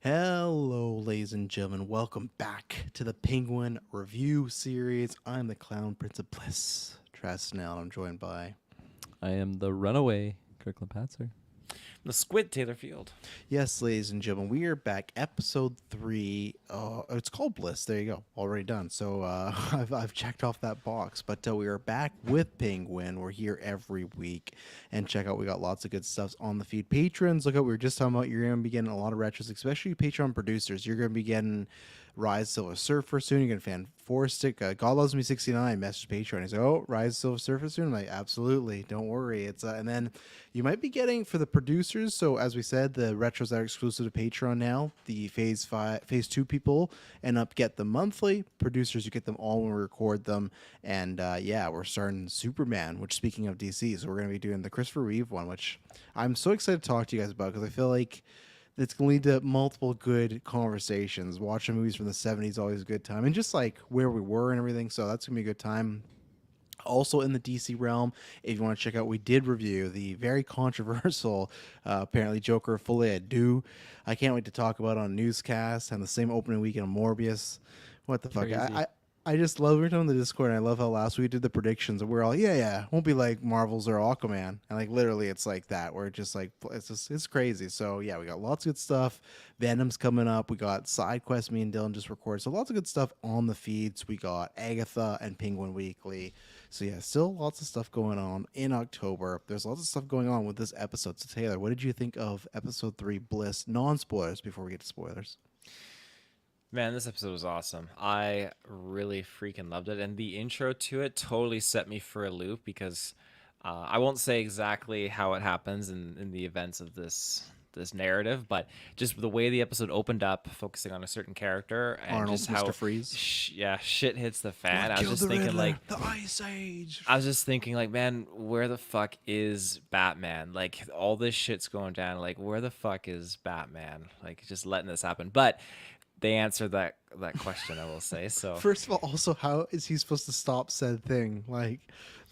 Hello, ladies and gentlemen. Welcome back to the Penguin Review Series. I'm the Clown Prince of Bliss, Travis Snell. I'm joined by... I am the runaway Kirkland Patzer. The Squid Taylor Field. Yes, ladies and gentlemen, we are back. Episode 3. It's called Bliss. There you go. Already done. So I've checked off that box. But we are back with Penguin. We're here every week. And check out, we got lots of good stuff on the feed. Patrons, look at, we were just talking about, you're going to be getting a lot of retros, especially Patreon producers. You're going to be getting Rise Silver Surfer soon. You're going to fan Four Stick. God Loves Me 69 message Patreon. He's like, oh, Rise Silver Surfer soon. I'm like, absolutely. Don't worry. It's and then you might be getting for the producers. So as we said, the retros that are exclusive to Patreon now, the Phase 2 people end up get them monthly. Producers, you get them all when we record them. And yeah, we're starting Superman, which speaking of DC, so we're going to be doing the Christopher Reeve one, which I'm so excited to talk to you guys about because I feel like it's going to lead to multiple good conversations. Watching movies from the 70s is always a good time. And just like where we were and everything. So that's going to be a good time. Also in the DC realm, if you want to check out, we did review the very controversial, apparently Joker Folie à Deux. I can't wait to talk about it on newscast and the same opening weekend of Morbius. What the fuck? I just love, we're on the Discord, and I love how last week we did the predictions, and we're all, yeah, won't be like Marvels or Aquaman. And like literally it's like that, where it's just like, it's crazy. So yeah, we got lots of good stuff. Venom's coming up. We got side quests me and Dylan just recorded. So lots of good stuff on the feeds. We got Agatha and Penguin Weekly. So yeah, still lots of stuff going on in October. There's lots of stuff going on with this episode. So Taylor, what did you think of episode 3 Bliss? Non-spoilers before we get to spoilers. Man, this episode was awesome. I really freaking loved it. And the intro to it totally set me for a loop because I won't say exactly how it happens in the events of this narrative, but just the way the episode opened up, focusing on a certain character and Arnold, just how Mr. Freeze. Shit hits the fan. I was just the thinking Riddler, like the Ice Age. I was just thinking like, man, where the fuck is Batman? Like all this shit's going down. Like where the fuck is Batman? Like just letting this happen. But they answered that question, I will say. So First of all, also, how is he supposed to stop said thing like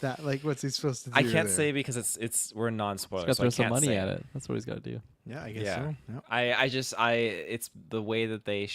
that? Like, what's he supposed to do? I can't there? say because it's we're non-spoilers. He's got to So throw I some can't money say at it. That's what he's got to do. Yeah, I guess Yeah, so. Yep. I it's the way that they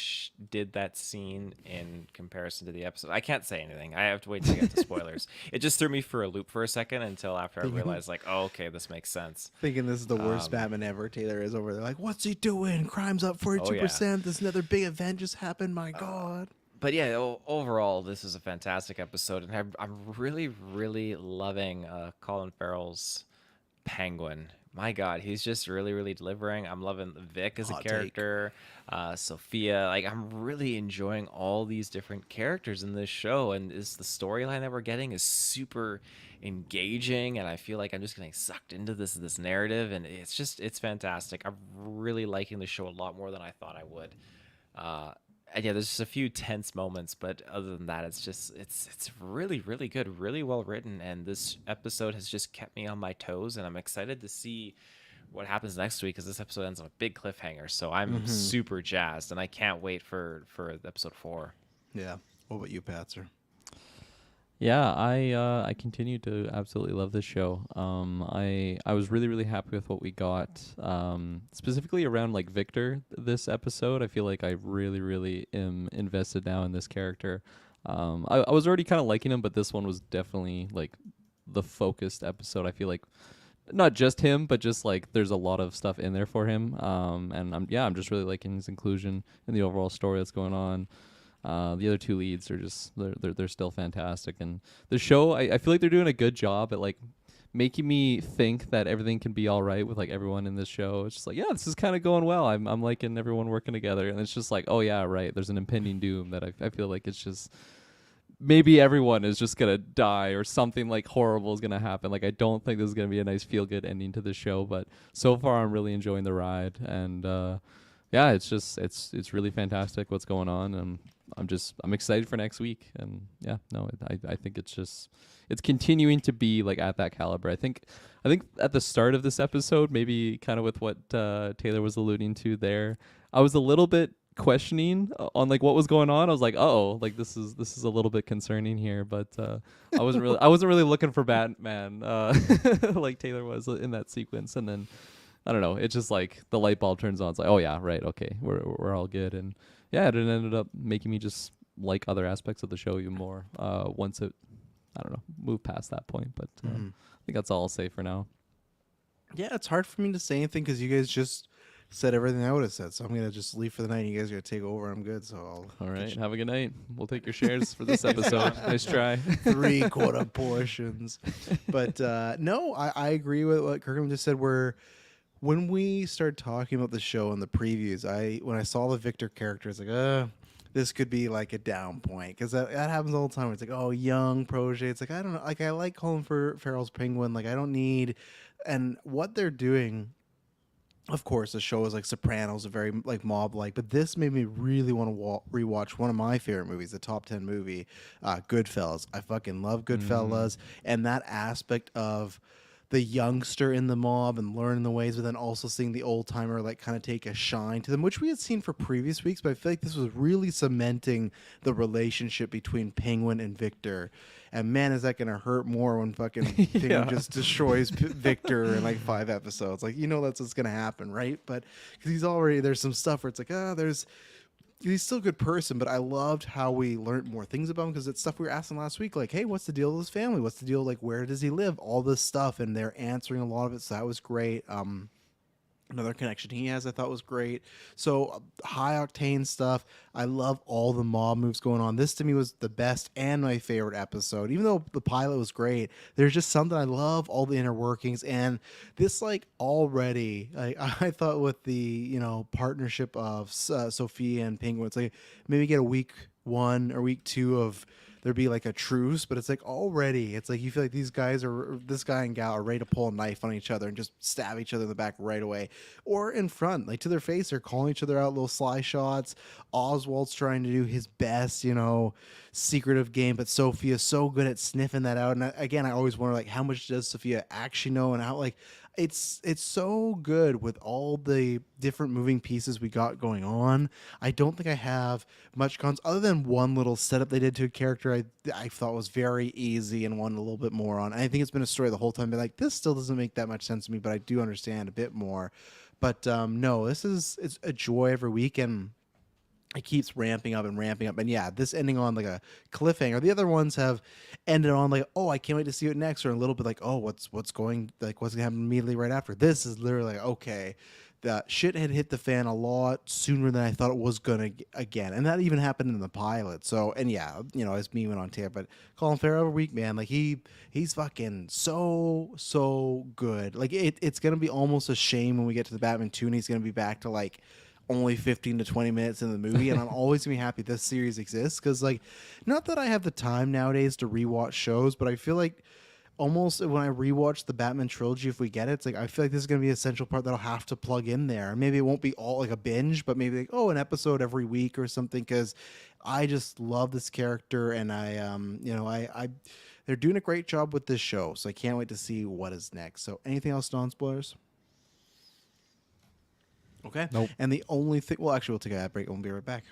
did that scene in comparison to the episode. I can't say anything. I have to wait to get to spoilers. It just threw me for a loop for a second until after I realized like, oh, okay, this makes sense. Thinking this is the worst Batman ever. Taylor is over there like, what's he doing? Crime's up 42%. Oh, yeah. This another big event just happened. My God. But yeah, overall, this is a fantastic episode, and I'm really, really loving Colin Farrell's Penguin. My God, he's just really, really delivering. I'm loving Vic as a Hot character, Sophia. Like, I'm really enjoying all these different characters in this show, and the storyline that we're getting is super engaging, and I feel like I'm just getting sucked into this narrative, and it's fantastic. I'm really liking the show a lot more than I thought I would. And yeah, there's just a few tense moments, but other than that, it's really, really good, really well written, and this episode has just kept me on my toes, and I'm excited to see what happens next week because this episode ends on a big cliffhanger. So I'm super jazzed, and I can't wait for episode 4. Yeah. What about you, Patzer? Yeah, I continue to absolutely love this show. I was really, really happy with what we got. Specifically around like Victor this episode. I feel like I really, really am invested now in this character. I was already kind of liking him, but this one was definitely like the focused episode. I feel like not just him, but just like there's a lot of stuff in there for him. And I'm just really liking his inclusion in the overall story that's going on. The other two leads are just they're still fantastic, and the show I feel like they're doing a good job at like making me think that everything can be all right with like everyone in this show. It's just like, yeah, this is kind of going well. I'm liking everyone working together, and it's just like, oh yeah, right. There's an impending doom that I feel like it's just maybe everyone is just gonna die or something like horrible is gonna happen. Like I don't think this is gonna be a nice feel good ending to the show, but so far I'm really enjoying the ride, and yeah, it's really fantastic what's going on, and I'm excited for next week, and yeah, no, I think it's continuing to be like at that caliber. I think at the start of this episode, maybe kind of with what Taylor was alluding to there, I was a little bit questioning on like what was going on. I was like, oh, like this is a little bit concerning here, but I wasn't really looking for Batman like Taylor was in that sequence, and then I don't know. It's just like the light bulb turns on. It's like, oh yeah, right, okay, we're all good. And yeah, it ended up making me just like other aspects of the show even more. Once it, I don't know, moved past that point. But I think that's all I'll say for now. Yeah, it's hard for me to say anything because you guys just said everything I would have said. So I'm gonna just leave for the night. You guys are gonna take over. I'm good. So I'll All get right, you have a good night. We'll take your shares for this episode. Nice try. 3 quarter portions. But no, I agree with what Kirkland just said. When we started talking about the show and the previews, when I saw the Victor character, it's like, this could be like a down point because that happens all the time. It's like, oh, young protege. It's like, I don't know. Like, I like Colin Farrell's Penguin. Like, I don't need, and what they're doing. Of course, the show is like Sopranos, a very like mob like, but this made me really want to rewatch one of my favorite movies, the top 10 movie, Goodfellas. I fucking love Goodfellas, and that aspect of the youngster in the mob and learning the ways, but then also seeing the old timer like kind of take a shine to them, which we had seen for previous weeks. But I feel like this was really cementing the relationship between Penguin and Victor. And man, is that gonna hurt more when fucking Penguin just destroys Victor in like 5 episodes? Like, that's what's gonna happen, right? But because there's some stuff where it's like, he's still a good person, but I loved how we learned more things about him because it's stuff we were asking last week. Like, hey, what's the deal with his family? What's the deal? Like, where does he live? All this stuff, and they're answering a lot of it. So that was great. Another connection he has, I thought was great. So high octane stuff. I love all the mob moves going on. This to me was the best and my favorite episode. Even though the pilot was great, there's just something I love all the inner workings. And this like already, like I thought with the partnership of Sophia and Penguin, it's like maybe get a week 1 or week 2 of there'd be like a truce, but it's like already, it's like you feel like this guy and gal are ready to pull a knife on each other and just stab each other in the back right away, or in front, like to their face. They're calling each other out, little sly shots. Oswald's trying to do his best, secretive game, but Sophia's so good at sniffing that out. And again, I always wonder like how much does Sophia actually know, and how like it's so good with all the different moving pieces we got going on. I don't think I have much cons other than one little setup they did to a character I thought was very easy and wanted a little bit more on. I think it's been a story the whole time, but like this still doesn't make that much sense to me, but I do understand a bit more. But no, it's a joy every week, and it keeps ramping up and ramping up. And yeah, this ending on like a cliffhanger. The other ones have ended on like, oh, I can't wait to see it next, or a little bit like, oh, what's going to happen immediately right after. This is literally like, okay, that shit had hit the fan a lot sooner than I thought it was gonna again. And that even happened in the pilot. So, and yeah, as me went on tear, but Colin Farrell every week, man, like he's fucking so good. Like it's gonna be almost a shame when we get to the Batman 2 and he's gonna be back to like only 15 to 20 minutes in the movie, and I'm always gonna be happy this series exists, because like, not that I have the time nowadays to rewatch shows, but I feel like almost when I rewatch the Batman trilogy, if we get it, it's like I feel like this is gonna be an essential part that I'll have to plug in there. Maybe it won't be all like a binge, but maybe like, an episode every week or something, because I just love this character, and I they're doing a great job with this show, so I can't wait to see what is next. So anything else, non-spoilers? Okay. Nope. And the only thing, well, actually, we'll take a ad break and we'll be right back.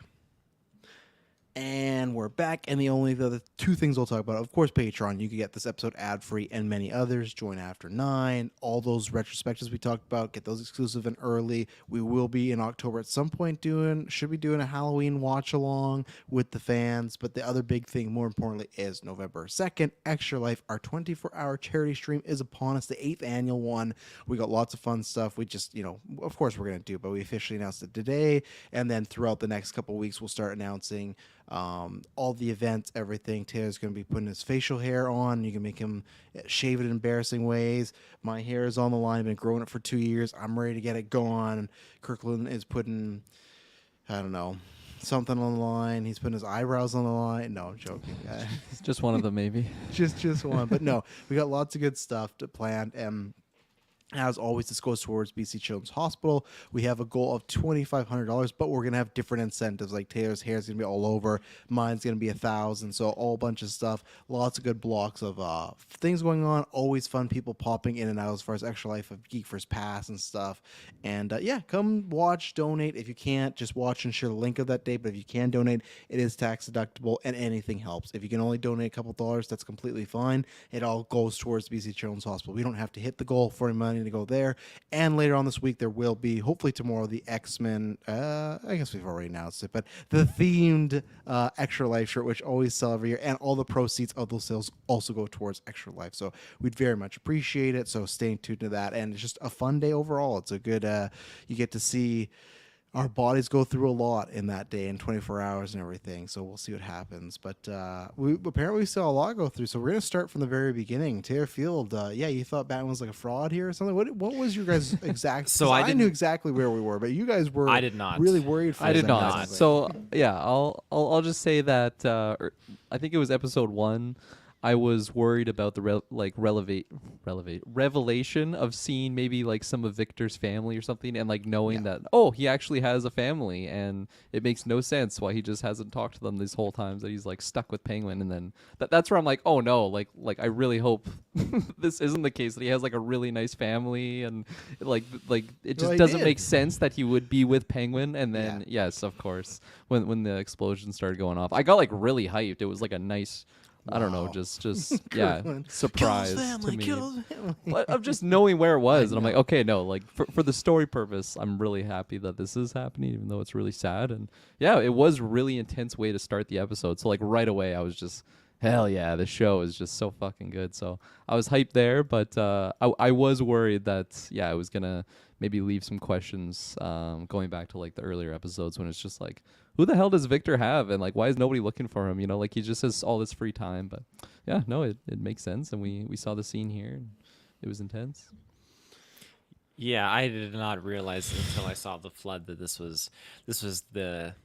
And we're back, and the other 2 things we'll talk about, of course, Patreon. You can get this episode ad-free and many others. Join After 9. All those retrospectives we talked about, get those exclusive and early. We will be in October at some point should be doing a Halloween watch-along with the fans. But the other big thing, more importantly, is November 2nd, Extra Life. Our 24-hour charity stream is upon us, the 8th annual one. We got lots of fun stuff. We just, of course we're going to do, but we officially announced it today. And then throughout the next couple of weeks, we'll start announcing all the events, everything. Taylor's going to be putting his facial hair on. You can make him shave it in embarrassing ways. My hair is on the line. I've been growing it for 2 years. I'm ready to get it going. Kirkland is putting, I don't know, something on the line. He's putting his eyebrows on the line. No, I'm joking. It's just one of them, maybe. just one. But no, we got lots of good stuff to plan. And as always, this goes towards BC Children's Hospital. We have a goal of $2,500, but we're going to have different incentives. Like Taylor's hair is going to be all over. Mine's going to be $1,000. So all bunch of stuff. Lots of good blocks of things going on. Always fun people popping in and out as far as Extra Life of GeekVerse Pass and stuff. And yeah, come watch, donate. If you can't, just watch and share the link of that day. But if you can donate, it is tax deductible and anything helps. If you can only donate a couple dollars, that's completely fine. It all goes towards BC Children's Hospital. We don't have to hit the goal for any money to go there. And later on this week, there will be, hopefully tomorrow, the X-Men, I guess we've already announced it, but the themed Extra Life shirt, which always sell every year, and all the proceeds of those sales also go towards Extra Life. So we'd very much appreciate it. So stay tuned to that. And it's just a fun day overall. It's a good, you get to see our bodies go through a lot in that day in 24 hours and everything. So we'll see what happens. But we apparently saw a lot go through. So we're going to start from the very beginning. Taylor Field, yeah, you thought Batman was like a fraud here or something? What was your guys' exact... So I knew exactly where we were, but you guys were I did not. really worried for I did us. not. So yeah, I'll just say that I think it was episode 1. I was worried about the revelation of seeing maybe like some of Victor's family or something, and like knowing that he actually has a family, and it makes no sense why he just hasn't talked to them these whole times that he's like stuck with Penguin. And then that's where I'm like, oh no, like I really hope this isn't the case, that he has like a really nice family, and like it just doesn't make sense that he would be with Penguin. And then yes, of course, when the explosion started going off, I got like really hyped. It was like a nice, I don't know, just yeah, surprise to me. But of just knowing where it was, and I'm like, okay, no, like for the story purpose, I'm really happy that this is happening, even though it's really sad. And yeah, it was really intense way to start the episode. So like right away, I was just, hell yeah, the show is just so fucking good. So I was hyped there, but I was worried that it was gonna maybe leave some questions going back to like the earlier episodes, when it's just like, who the hell does Victor have, and like why is nobody looking for him? You know, like he just has all this free time. But yeah, no, it makes sense, and we saw the scene here, and it was intense. Yeah, I did not realize until I saw the flood that this was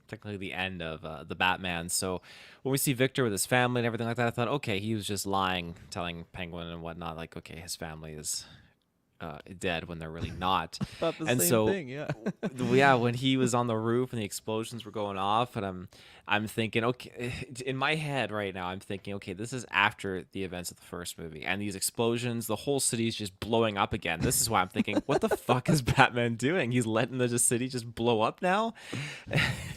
technically the end of the Batman. So when we see Victor with his family and everything like that, I thought, okay, he was just lying, telling Penguin and whatnot, like, okay, his family is dead, when they're really not. Thought the and same so thing, yeah. yeah, when he was on the roof and the explosions were going off, and I'm thinking, okay, in my head right now, I'm thinking, okay, this is after the events of the first movie, and these explosions, the whole city is just blowing up again. This is why I'm thinking, what the fuck is Batman doing? He's letting the city just blow up now?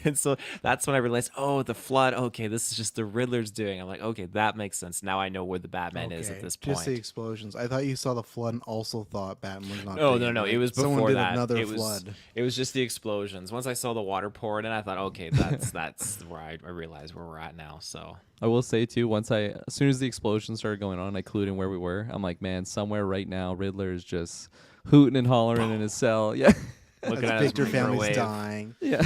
And so that's when I realized, oh, the flood, okay, this is just the Riddler's doing. I'm like, okay, that makes sense. Now I know where the Batman is at this point. Just the explosions. I thought you saw the flood and also thought Batman was not No, dead. no, it was Someone before did that. Another flood. It was just the explosions. Once I saw the water pouring in, I thought, okay, that's where I realized where we're at now. So I will say too, as soon as the explosion started going on, I clued in where we were. I'm like, man, somewhere right now, Riddler is just hooting and hollering in his cell. Yeah, looking at Victor his family's microwave. dying. yeah.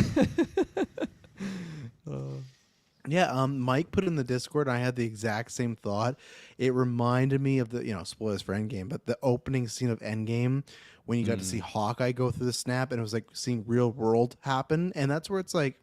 Yeah, Mike put in the Discord, and I had the exact same thought. It reminded me of the, spoilers for Endgame, but the opening scene of Endgame, when you got to see Hawkeye go through the snap, and it was like seeing real world happen. And that's where it's like,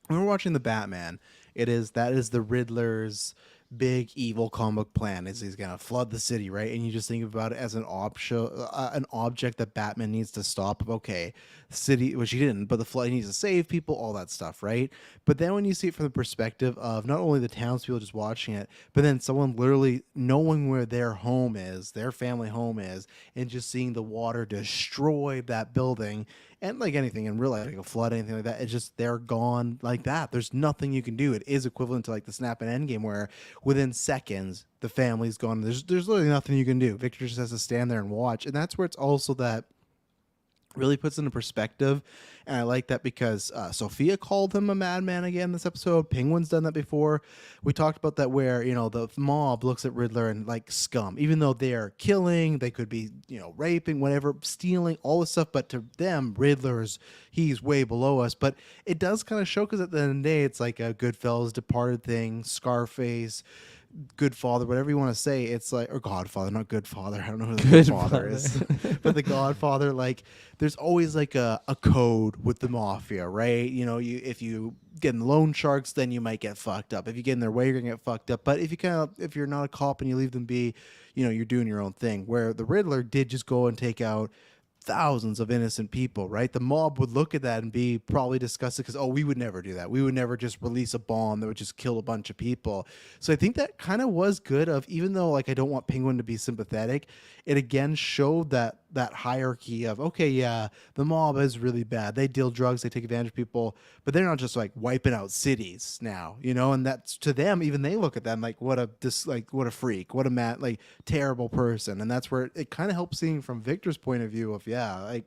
when we're watching the Batman, that is the Riddler's big evil comic plan, is he's gonna flood the city, right? And you just think about it as an object that Batman needs to stop. Okay, city, which he didn't, but the flood, he needs to save people, all that stuff, right? But then when you see it from the perspective of not only the townspeople just watching it, but then someone literally knowing where their home is, their family home is, and just seeing the water destroy that building. And like anything in real life, like a flood, anything like that, it's just, they're gone like that. There's nothing you can do. It is equivalent to like the snap in Endgame, where within seconds the family's gone. There's literally nothing you can do. Victor just has to stand there and watch. And that's where it's also that really puts into perspective. And I like that because Sophia called him a madman again this episode. Penguin's done that before. We talked about that, where the mob looks at Riddler and like scum, even though they are killing, they could be raping, whatever, stealing, all this stuff, but to them, he's way below us. But it does kind of show, because at the end of the day, it's like a Goodfellas, Departed thing, Scarface, Good Father, whatever you want to say. It's like, or Godfather, not Good Father. I don't know who the Good Father is, but the Godfather. Like, there's always like a code with the mafia, right? If you get in the loan sharks, then you might get fucked up. If you get in their way, you're gonna get fucked up. But if you're not a cop and you leave them be, you're doing your own thing. Where the Riddler did just go and take out thousands of innocent people, right? The mob would look at that and be probably disgusted because, oh, we would never do that. We would never just release a bomb that would just kill a bunch of people. So I think that kind of was good of, even though like I don't want Penguin to be sympathetic, it again showed that hierarchy of, okay, yeah, the mob is really bad. They deal drugs, they take advantage of people, but they're not just like wiping out cities now, you know, and that's to them, even they look at them like what a freak, what a like terrible person. And that's where it kind of helps seeing from Victor's point of view of, yeah, like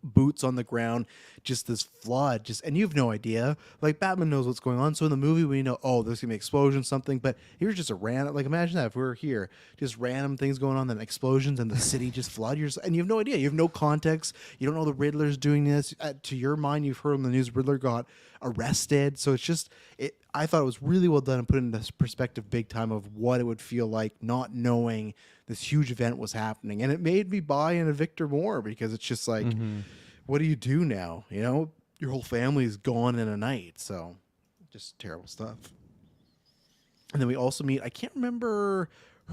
boots on the ground, just this flood, just, and you have no idea. Like Batman knows what's going on, so in the movie we know, oh, there's gonna be explosions, something. But here's just a random, like imagine that if we were here, just random things going on, then explosions, and the city just flood. You're just, and you have no idea, you have no context, you don't know the Riddler's doing this. To your mind, you've heard on the news Riddler got arrested, so it's just it. I thought it was really well done and put into this perspective big time of what it would feel like not knowing this huge event was happening, and it made me buy into Victor more because it's just like, what do you do now? You know, your whole family is gone in a night, so just terrible stuff. And then we also meet, I can't remember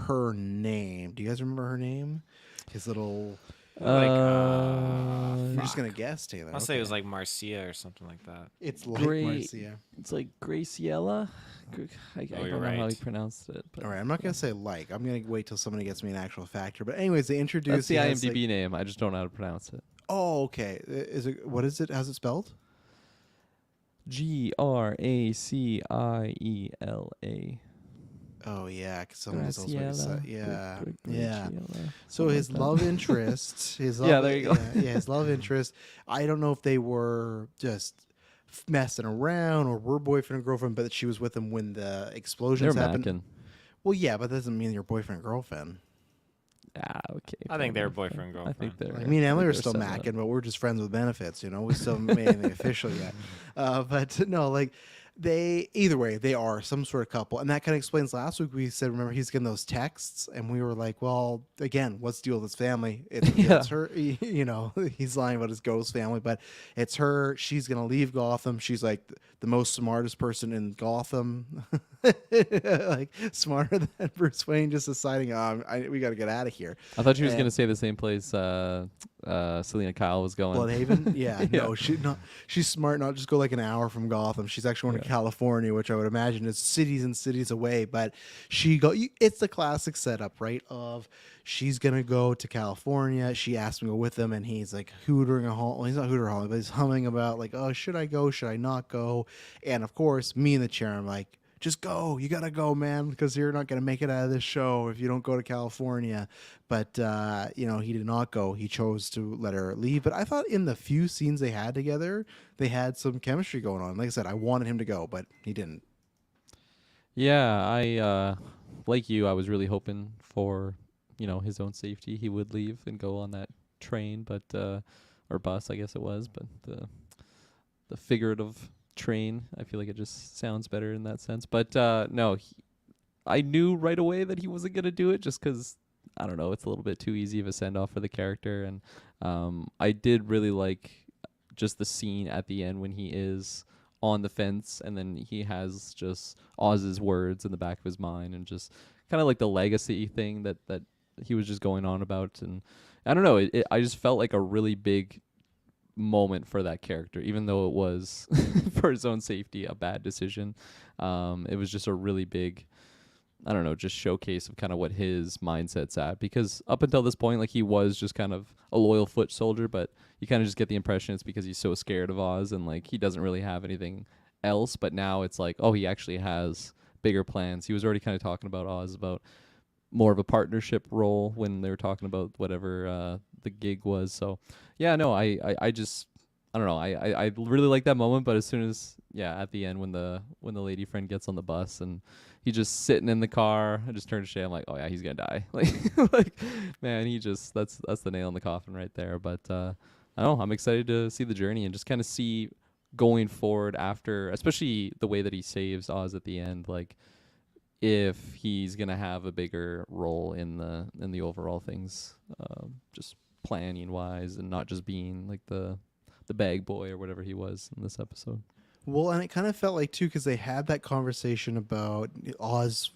her name. Do you guys remember her name? His little. Like, You're just fuck. gonna guess, Taylor. I'll say it was like Marcia or something like that. It's like Great. Marcia. It's like Graciela. I you're don't know how right. he pronounced it. But All right, I'm not gonna say like. I'm gonna wait till somebody gets me an actual factor. But anyways, they introduce. that's the he has, IMDb like- name. I just don't know how to pronounce it. Oh, okay. Is it? What is it? How's it spelled? Graciela. Oh yeah, 'cause someone else already said, yeah, yeah. Graciela. So his like that. love interest, his love, Yeah, there you go. yeah, his love interest. I don't know if they were just messing around or were boyfriend and girlfriend, but that she was with him when the They're explosions happened. macking. Well, yeah, but that doesn't mean you're boyfriend and girlfriend. Ah, okay. I think they're fine. boyfriend, I think girlfriend. they're. Like me and Emily are they're still setting it up. macking, but we're just friends with benefits, you know. We still haven't made anything official yet. But no, like they either way, they are some sort of couple, and that kind of explains. Last week we said, remember, he's getting those texts, and we were like, well, again, what's the deal with his family? It's her, you know. He's lying about his ghost family, but it's her. She's gonna leave Gotham. She's like the most smartest person in Gotham, like smarter than Bruce Wayne, just deciding, we got to get out of here. I thought she was And- going to say the same place Selena Kyle was going. Bloodhaven? Yeah, Yeah. no, she's smart. Not just go like an hour from Gotham. She's actually going to California, which I would imagine is cities and cities away. But it's the classic setup, right? Of she's gonna go to California. She asked him to go with him, and he's like hootering a hall. Well, he's not hootering a hall, but he's humming about like, oh, should I go? Should I not go? And of course, me in the chair, I'm like, just go. You gotta go, man, because you're not gonna make it out of this show if you don't go to California. But he did not go. He chose to let her leave. But I thought in the few scenes they had together, they had some chemistry going on. Like I said, I wanted him to go, but he didn't. Yeah, I like you. I was really hoping for his own safety. He would leave and go on that train, but or bus, I guess it was. But the figurative train, I feel like it just sounds better in that sense. But no, I knew right away that he wasn't gonna do it, just because I don't know. It's a little bit too easy of a send off for the character, and I did really like just the scene at the end when he is on the fence, and then he has just Oz's words in the back of his mind, and just kind of like the legacy thing that he was just going on about. And I don't know, I just felt like a really big moment for that character, even though it was for his own safety a bad decision. It was just a really big, I don't know, just showcase of kind of what his mindset's at, because up until this point, like, he was just kind of a loyal foot soldier, but you kind of just get the impression it's because he's so scared of Oz and like he doesn't really have anything else. But now it's like, oh, he actually has bigger plans. He was already kind of talking about Oz about more of a partnership role when they were talking about whatever the gig was. So yeah, no, I just, I don't know, I really like that moment. But as soon as, at the end when the lady friend gets on the bus and he's just sitting in the car, I just turned to Shay, I'm like, oh yeah, he's gonna die. Like man, that's the nail in the coffin right there. But I don't know, I'm excited to see the journey and just kind of see going forward after, especially the way that he saves Oz at the end, like if he's gonna have a bigger role in the overall things, just planning wise, and not just being like the bag boy or whatever he was in this episode. Well, and it kind of felt like too because they had that conversation about Oz,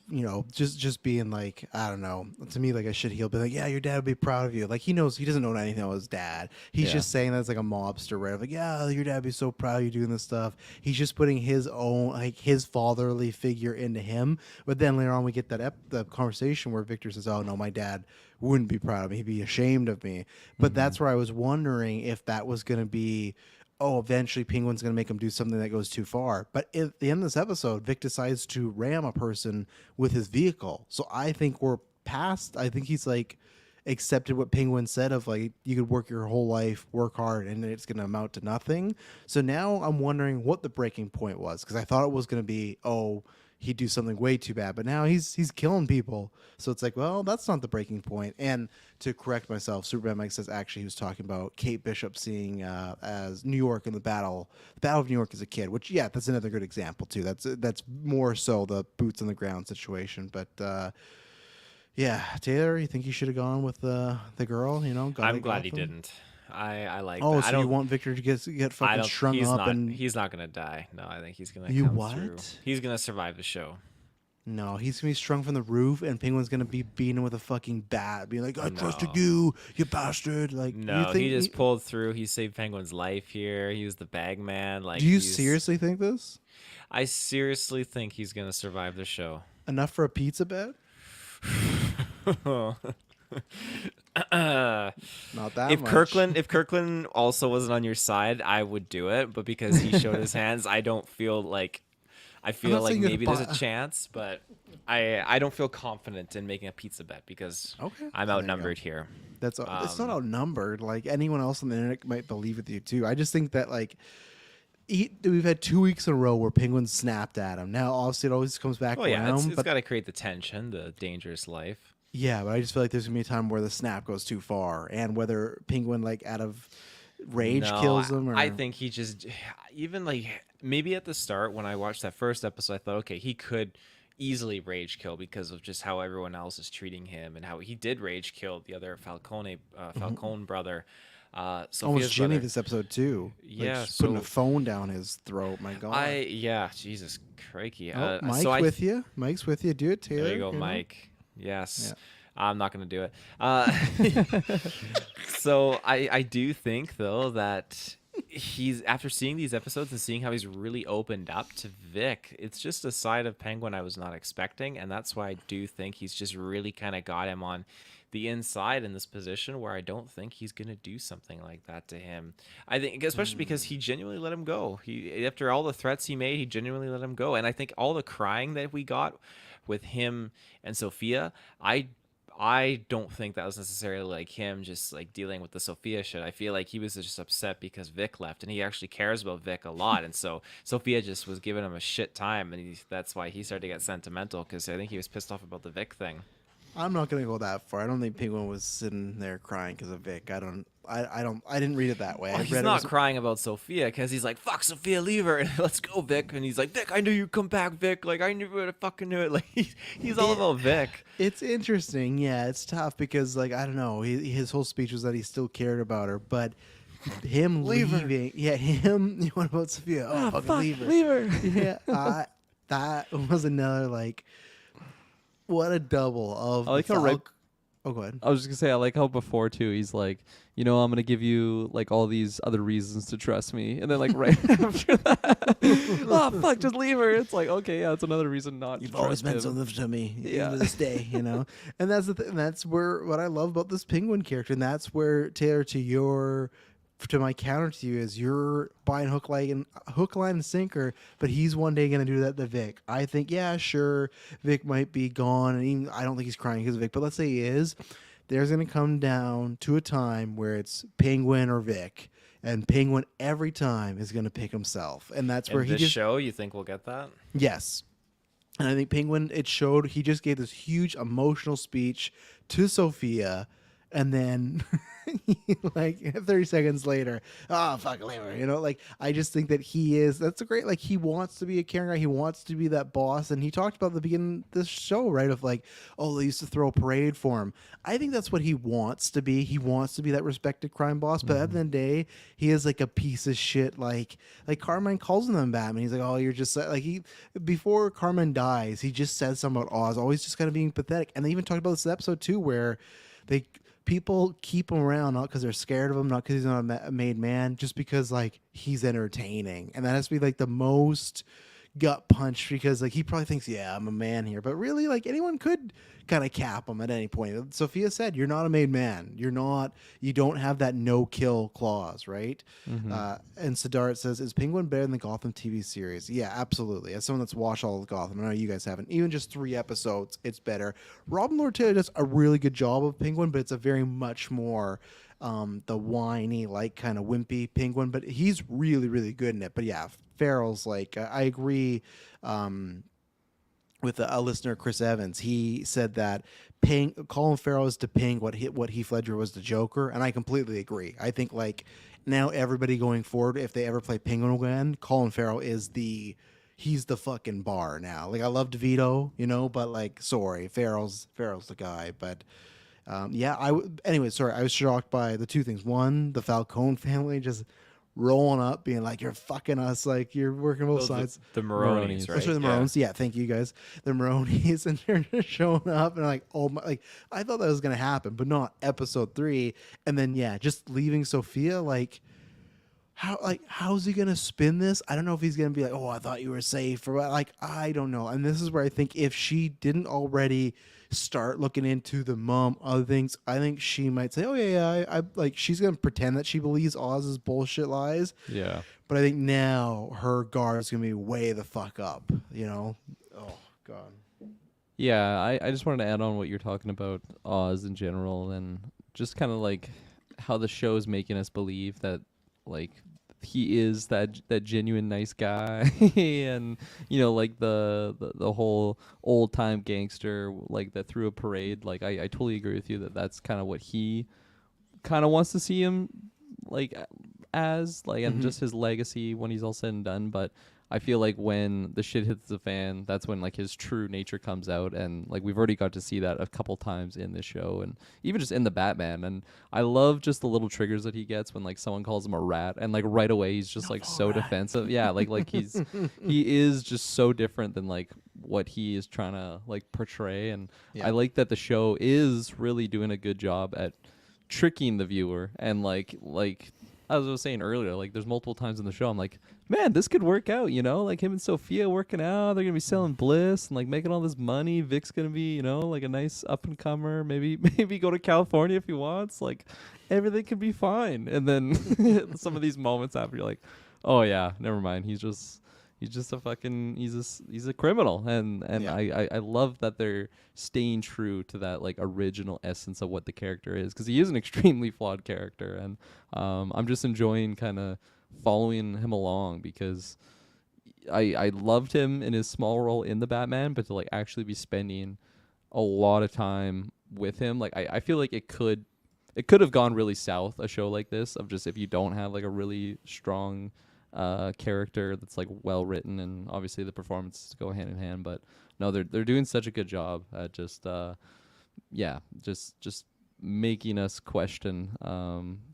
just being like, I don't know, to me like a shit. He'll be like, yeah, your dad would be proud of you. Like he knows he doesn't know anything about his dad. He's Yeah. just saying that as like a mobster, right? Like, yeah, your dad would be so proud of you doing this stuff. He's just putting his own like his fatherly figure into him. But then later on, we get that the conversation where Victor says, oh no, my dad wouldn't be proud of me. He'd be ashamed of me. But that's where I was wondering if that was going to be eventually Penguin's going to make him do something that goes too far. But at the end of this episode, Vic decides to ram a person with his vehicle. So I think we're past, I think he's like accepted what Penguin said of like, you could work your whole life, work hard, and it's going to amount to nothing. So now I'm wondering what the breaking point was because I thought it was going to be, he'd do something way too bad, but now he's killing people. So it's like, well, that's not the breaking point. And to correct myself, Superman Mike says actually he was talking about Kate Bishop seeing as New York in the Battle of New York as a kid. Which that's another good example too. That's more so the boots on the ground situation. But Taylor, you think he should have gone with the girl? I'm glad he didn't. I like. Oh, that. so I don't, you want Victor to get I fucking don't. strung He's up not. and He's not gonna die. No, I think he's gonna You come what? through. He's gonna survive the show. No, he's gonna be strung from the roof, and Penguin's gonna be beating him with a fucking bat, being like, "I trusted you, you bastard!" Like, No, you think he just pulled through. He saved Penguin's life here. He was the bag man. Like, Do you seriously think this? I seriously think he's gonna survive the show. Enough for a pizza bet? Not that If much. Kirkland also wasn't on your side, I would do it. But because he showed his hands, I don't feel like. I feel not like saying you maybe have there's to a chance, but I don't feel confident in making a pizza bet because Okay. I'm There you outnumbered here. It's not outnumbered. Like anyone else on the internet might believe with you too. I just think that like. We've had 2 weeks in a row where Penguin snapped at him. Now, obviously, it always comes back Oh yeah, around. it's But got to create the tension, the dangerous life. yeah, but I just feel like there's gonna be a time where the snap goes too far, and whether Penguin like out of rage No, kills him. Or I think he just even like maybe at the start when I watched that first episode, I thought, okay, he could easily rage kill because of just how everyone else is treating him and how he did rage kill the other Falcone brother. almost Sophia's Jimmy brother. this episode too. Yeah, just putting a so- phone down his throat. My God. Jesus crikey. Mike's so with you. Mike's with you. Do it, Taylor. There you go, know? Mike. Yes. Yeah. I'm not going to do it. So I do think, though, that he's after seeing these episodes and seeing how he's really opened up to Vic, it's just a side of Penguin I was not expecting. And that's why I do think he's just really kind of got him on the inside in this position where I don't think he's going to do something like that to him. I think, especially because he genuinely let him go. He, after all the threats he made, he genuinely let him go. And I think all the crying that we got with him and Sophia, I don't think that was necessarily like him just like dealing with the Sophia shit. I feel like he was just upset because Vic left, and he actually cares about Vic a lot. And so Sophia just was giving him a shit time, and that's why he started to get sentimental because I think he was pissed off about the Vic thing. I'm not gonna go that far. I don't think Penguin was sitting there crying because of Vic. I didn't read it that way. Well, I he's read not it was, crying about Sophia because he's like, "Fuck Sophia, leave her, and let's go, Vic." And he's like, "Vic, I knew you'd come back, Vic. Like I knew I fucking knew it." Like he's all about Vic. It's interesting. Yeah, it's tough because like I don't know. His whole speech was that he still cared about her, but him Leave her. leaving. Yeah, him. What about Sophia? Oh, fucking leave her. Yeah, that was another like. What a double of. I like how right. Oh, go ahead. I was just gonna say I like how before too he's like, I'm gonna give you like all these other reasons to trust me, and then like right after that, oh fuck, just leave her. It's like okay, yeah, it's another reason not You've to always trust meant him. something to me, Yeah. even to this day, And that's the thing. That's where what I love about this Penguin character, and that's where Taylor, to my counter to you is you're buying hook, line, and sinker, but he's one day going to do that to Vic. I think, yeah, sure, Vic might be gone, and even, I don't think he's crying because of Vic, but let's say he is. There's going to come down to a time where it's Penguin or Vic, and Penguin every time is going to pick himself, and that's where In he this just show, you think we'll get that? yes. And I think Penguin, it showed he just gave this huge emotional speech to Sophia. and then like 30 seconds later, oh fuck, leave her. You know, like I just think that that's a great, like he wants to be a caring guy, he wants to be that boss, and he talked about at the beginning of this show, right? Of like, oh, they used to throw a parade for him. I think that's what he wants to be. He wants to be that respected crime boss, but at the end of the day, he is like a piece of shit. Like Carmine calls him Batman. He's like, oh, you're just like he before Carmine dies, he just says something about Oz, always just kind of being pathetic. And they even talked about this episode too, where they people keep him around not because they're scared of him, not because he's not a made man, just because like he's entertaining, and that has to be like the most gut punch because like he probably thinks, yeah, I'm a man here, but really like anyone could kind of cap him at any point. Sophia said, "You're not a made man. You don't have that no kill clause, right?" And Siddharth says, "Is Penguin better than the Gotham TV series?" Yeah, absolutely. As someone that's watched all of Gotham, I know you guys haven't. Even just 3 episodes, it's better. Robin Lord Taylor does a really good job of Penguin, but it's a very much more the whiny, like kind of wimpy Penguin, but he's really, really good in it. But yeah, Farrell's like, I agree with a listener, Chris Evans. He said that Colin Farrell is to Ping what Heath Ledger was to Joker, and I completely agree. I think like now everybody going forward, if they ever play Penguin again, Colin Farrell is he's the fucking bar now. Like I love DeVito, you know, but like sorry, Farrell's the guy. But yeah, anyway, sorry, I was shocked by the 2 things. One, the Falcone family just rolling up, being like, "You're fucking us, like you're working both sides." The Maronis, Maronis. right? Especially the Maroons. Yeah, thank you guys. The Maronis, and they're just showing up and like, oh my, like I thought that was gonna happen, but not episode 3. And then yeah, just leaving Sophia, like how's he gonna spin this? I don't know if he's gonna be like, oh, I thought you were safe, or what. Like I don't know. And this is where I think if she didn't already start looking into the mom other things, I think she might say, oh yeah, I like she's gonna pretend that she believes Oz's bullshit lies. Yeah. But I think now her guard is gonna be way the fuck up. You know? Oh god. Yeah, I just wanted to add on what you're talking about Oz in general, and just kind of like how the show is making us believe that like he is that genuine nice guy, and you know like the whole old time gangster like that threw a parade. Like I totally agree with you that that's kind of what he kind of wants to see him like as like, and just his legacy when he's all said and done. But I feel like when the shit hits the fan, that's when like his true nature comes out, and like we've already got to see that a couple times in this show, and even just in the Batman. And I love just the little triggers that he gets when like someone calls him a rat, and like right away he's just like so defensive. Yeah, like he is just so different than like what he is trying to like portray. And I like that the show is really doing a good job at tricking the viewer, and like as I was saying earlier, like there's multiple times in the show I'm like, man, this could work out, you know, like him and Sophia working out, they're gonna be selling bliss and like making all this money. Vic's gonna be, you know, like a nice up and comer, maybe go to California if he wants, like everything could be fine. And then some of these moments after, you're like, oh yeah, never mind, he's just a fucking he's a criminal. And I love that they're staying true to that like original essence of what the character is, because he is an extremely flawed character. And I'm just enjoying kind of following him along, because I loved him in his small role in the Batman, but to like actually be spending a lot of time with him, like I feel like it could have gone really south, a show like this, of just if you don't have like a really strong character that's like well written, and obviously the performances go hand in hand. But no, they're doing such a good job at just just making us question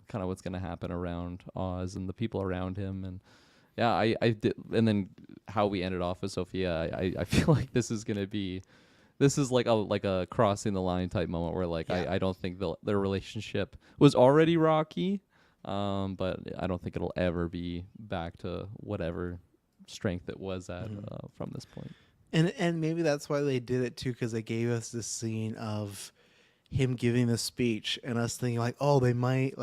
kind of what's gonna happen around Oz and the people around him. And yeah, I did. And then how we ended off with Sophia, I feel like this is like a crossing the line type moment where like I don't think their relationship was already rocky. But I don't think it'll ever be back to whatever strength it was at from this point. And maybe that's why they did it too, because they gave us this scene of him giving the speech and us thinking like, oh,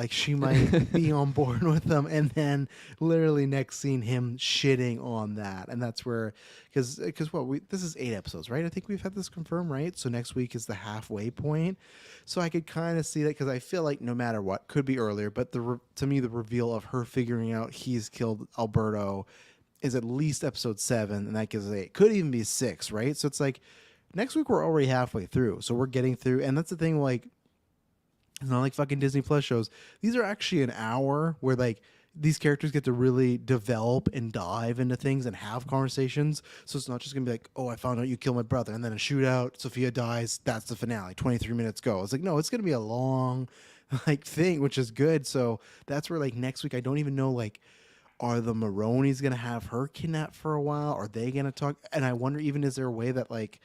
she might be on board with them, and then literally next scene him shitting on that. And that's where, because this is 8 episodes, right? I think we've had this confirmed, right? So next week is the halfway point. So I could kind of see that, because I feel like no matter what, could be earlier, but to me the reveal of her figuring out he's killed Alberto is at least episode 7, and that gives us 8. Could even be 6, right? So it's like next week we're already halfway through, so we're getting through. And that's the thing, like It's not like fucking Disney Plus shows. These are actually an hour where like these characters get to really develop and dive into things and have conversations. So it's not just gonna be like, oh, I found out you killed my brother, and then a shootout, Sophia dies, that's the finale. 23 minutes go. It's like, no, it's gonna be a long like thing, which is good. So that's where like next week I don't even know like are the Maronis gonna have her kidnapped for a while? Are they gonna talk? And I wonder even is there a way that like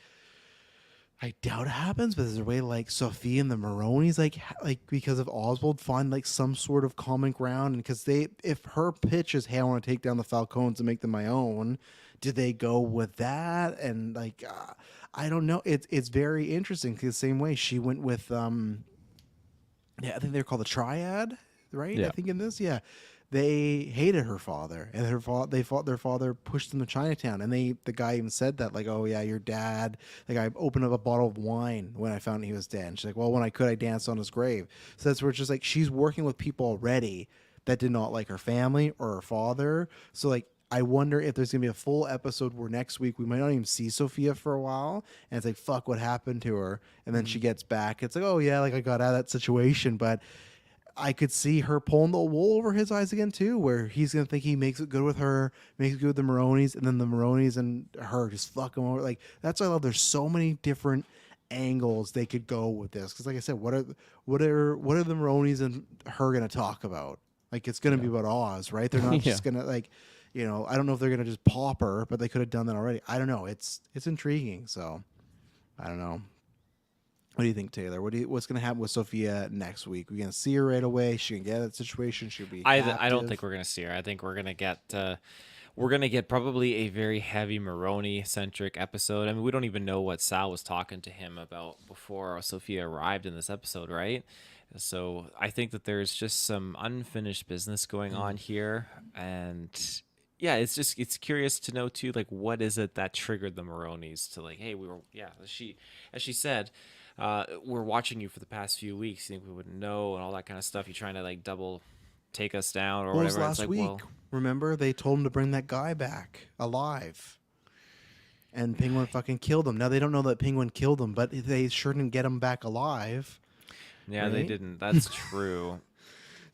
I doubt it happens, but there's a way like Sophie and the Maronis, like because of Oswald, find like some sort of common ground, and because they, if her pitch is, "Hey, I want to take down the Falcons and make them my own," do they go with that? And like, I don't know. It's very interesting because the same way she went with yeah, I think they're called the Triad, right? I Yeah. think in this, yeah, they hated her father, and they fought their father pushed them to Chinatown, and the guy even said that like, oh yeah, your dad, like I opened up a bottle of wine when I found he was dead. And she's like, well, when I could, I danced on his grave. So that's where it's just like she's working with people already that did not like her family or her father. So like. I wonder if there's gonna be a full episode where next week we might not even see Sophia for a while, and it's like, fuck, what happened to her? And then she gets back. It's like, oh yeah, like I got out of that situation, but I could see her pulling the wool over his eyes again too, where he's gonna think he makes it good with her, makes it good with the Maronis, and then the Maronis and her just fuck him over. Like that's why I love. There's so many different angles they could go with this. Because like I said, what are the Maronis and her gonna talk about? Like it's gonna be about Oz, right? They're not Yeah. just gonna like, I don't know if they're gonna just pop her, but they could have done that already. I don't know. It's intriguing. So I don't know. What do you think, Taylor? What's going to happen with Sophia next week? We're going to see her right away. She can get out of that situation. She'll be I don't captive. think we're gonna see her. I think we're gonna get probably a very heavy Maroney centric episode. I mean, we don't even know what Sal was talking to him about before Sophia arrived in this episode, right? So I think that there's just some unfinished business going on here, and yeah, it's curious to know too, like what is it that triggered the Maronis to like, hey, we were as she said. We're watching you for the past few weeks. You think we wouldn't know, and all that kind of stuff. You're trying to like double take us down or What was whatever. It's last like, week? well, Remember, they told him to bring that guy back alive. And Penguin fucking killed him. Now, they don't know that Penguin killed him, but they sure didn't get him back alive. yeah, they Right? didn't. That's true.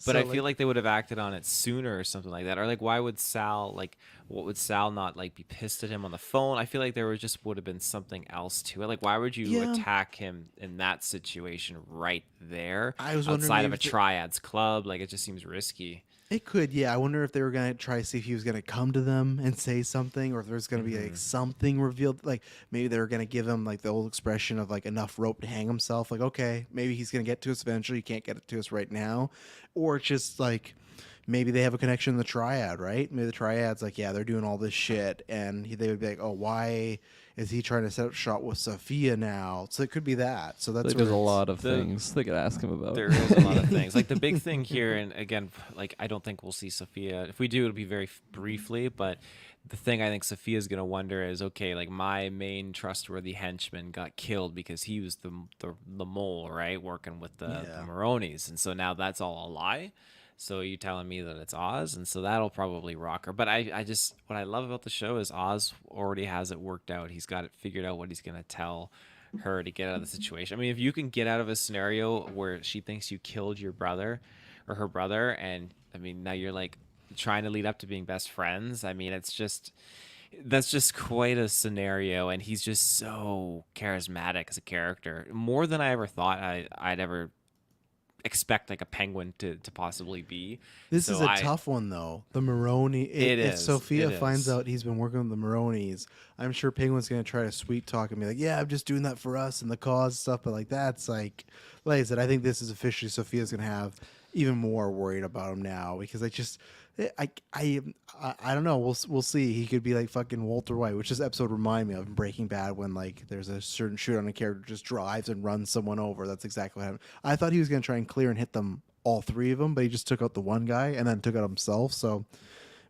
But So, I feel like they would have acted on it sooner or something like that. Or like, why would Sal like? What would Sal not like be pissed at him on the phone? I feel like there was just would have been something else to it. Like, why would you yeah, attack him in that situation right there I was wondering outside of maybe a triads club? Like, it just seems risky. it could, yeah. I wonder if they were gonna try to see if he was gonna come to them and say something, or if there's gonna be like something revealed. Like maybe they were gonna give him like the old expression of like enough rope to hang himself. Like okay, maybe he's gonna get to us eventually. He can't get it to us right now, or it's just like maybe they have a connection in the triad, right? Maybe the triad's like, yeah, they're doing all this shit, and they would be like, oh, why is he trying to set up shot with Sophia now? So it could be that. So that's Like where there's a it's- lot of the- things they could ask him about. There is a lot of things. Like the big thing here, and again, like I don't think we'll see Sophia. If we do, it'll be very briefly. But the thing I think Sophia's gonna wonder is, okay, like my main trustworthy henchman got killed because he was the mole, right, working with the Yeah. Maronis, and so now that's all a lie. So you telling me that it's Oz, and so that'll probably rock her. But I just what I love about the show is Oz already has it worked out. He's got it figured out what he's gonna tell her to get out of the situation. I mean, if you can get out of a scenario where she thinks you killed your brother or her brother, and I mean now you're like trying to lead up to being best friends. I mean, that's just quite a scenario, and he's just so charismatic as a character, more than I ever thought I'd ever expect like a penguin to possibly be. This So is a I- tough one though. The Maroni. It If is, Sophia it finds is. out he's been working with the Maronis, I'm sure Penguin's gonna try to sweet talk and be like, "Yeah, I'm just doing that for us and the cause stuff." But like that's like I said, I think this is officially Sophia's gonna have even more worried about him now because I don't know. We'll see. He could be like fucking Walter White, which this episode remind me of in Breaking Bad when like there's a certain shoot on a character just drives and runs someone over. That's exactly what happened. I thought he was gonna try and clear and hit them all three of them, but he just took out the one guy and then took out himself. So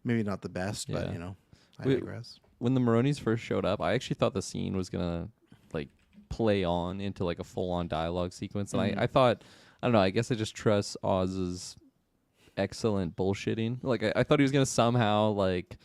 maybe not the best, but Yeah. I We- digress. When the Maronis first showed up, I actually thought the scene was gonna like play on into like a full on dialogue sequence, and I thought, I don't know, I guess I just trust Oz's excellent bullshitting. Like I thought he was gonna somehow like